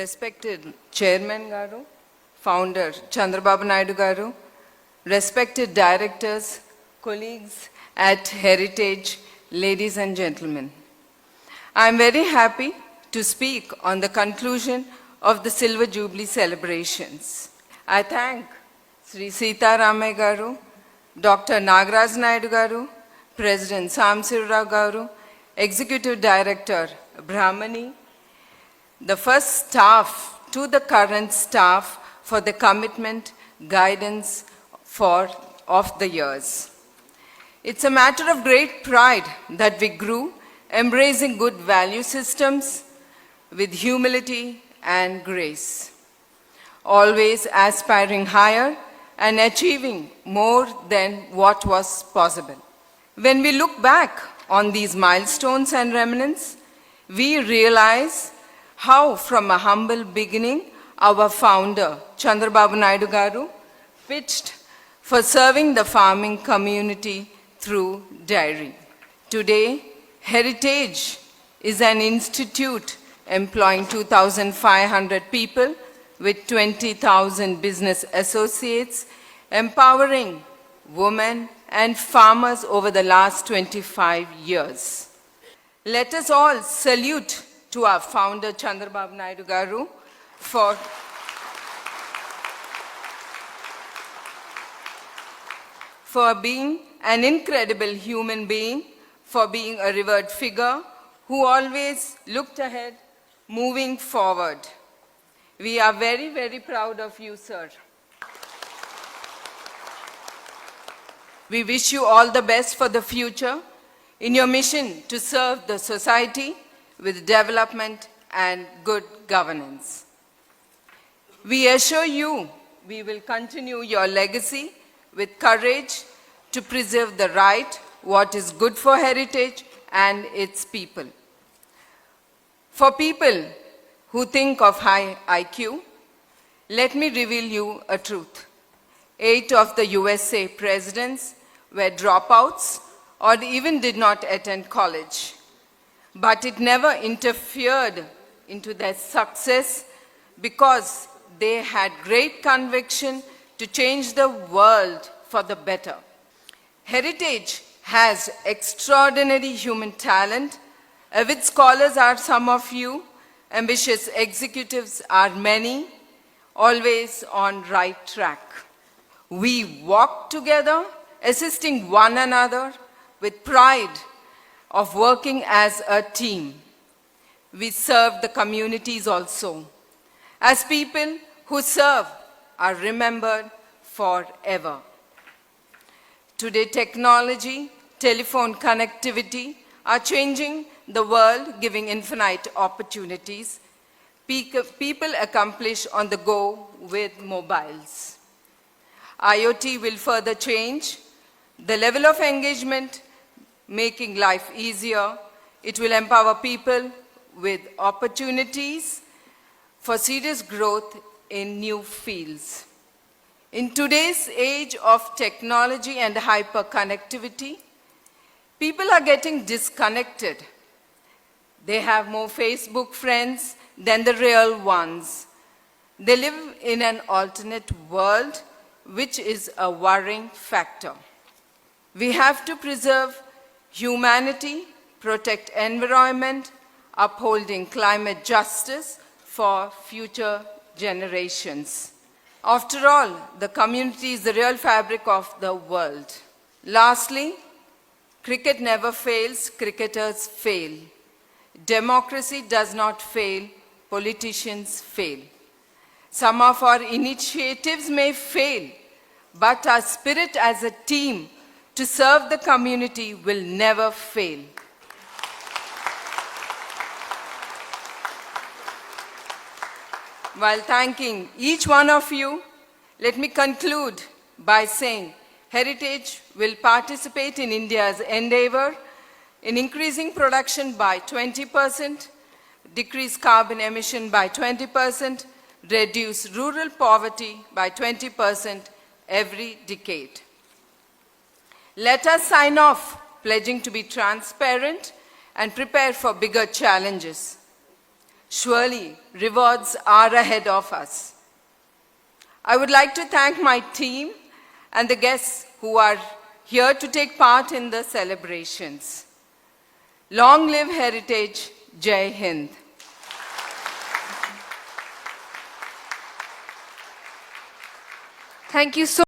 Respected Chairman Garu, Founder Chandrababu Naidu Garu, respected directors, colleagues at Heritage, ladies and gentlemen. I am very happy to speak on the conclusion of the Silver Jubilee celebrations. I thank Sri Sita Ramaya Garu, Dr. Nagaraj Naidu Garu, President Samsirrao Garu, Executive Director Brahmani, the first staff to the current staff for the commitment, guidance of the years. It's a matter of great pride that we grew, embracing good value systems with humility and grace, always aspiring higher and achieving more than what was possible. When we look back on these milestones and remnants, we realize how from a humble beginning, our founder, Chandrababu Naidu Garu, pitched for serving the farming community through dairy. Today, Heritage is an institute employing 2,500 people with 20,000 business associates, empowering women and farmers over the last 25 years. Let us all salute to our founder, Chandrababu Naidu Garu, for being an incredible human being, for being a revered figure who always looked ahead, moving forward. We are very, very proud of you, sir. We wish you all the best for the future in your mission to serve the society with development and good governance. We assure you we will continue your legacy with courage to preserve the right, what is good for Heritage and its people. For people who think of high IQ, let me reveal you a truth. 8 of the USA presidents were dropouts or even did not attend college. But it never interfered into their success because they had great conviction to change the world for the better. Heritage has extraordinary human talent. Avid scholars are some of you. Ambitious executives are many, always on right track. We walk together, assisting one another with pride of working as a team. We serve the communities also. As people who serve are remembered forever. Today, technology, telephone connectivity are changing the world, giving infinite opportunities. People accomplish on the go with mobiles. IoT will further change the level of engagement, making life easier. It will empower people with opportunities for serious growth in new fields. In today's age of technology and hyperconnectivity, people are getting disconnected. They have more Facebook friends than the real ones. They live in an alternate world, which is a worrying factor. We have to preserve humanity, protect environment, upholding climate justice for future generations. After all, the community is the real fabric of the world. Lastly, cricket never fails, cricketers fail. Democracy does not fail, politicians fail. Some of our initiatives may fail, but our spirit as a team to serve the community will never fail. While thanking each one of you, let me conclude by saying Heritage will participate in India's endeavor in increasing production by 20%, decrease carbon emission by 20%, reduce rural poverty by 20% every decade. Let us sign off, pledging to be transparent and prepare for bigger challenges. Surely, rewards are ahead of us. I would like to thank my team and the guests who are here to take part in the celebrations. Long live heritage, Jai Hind. Thank you so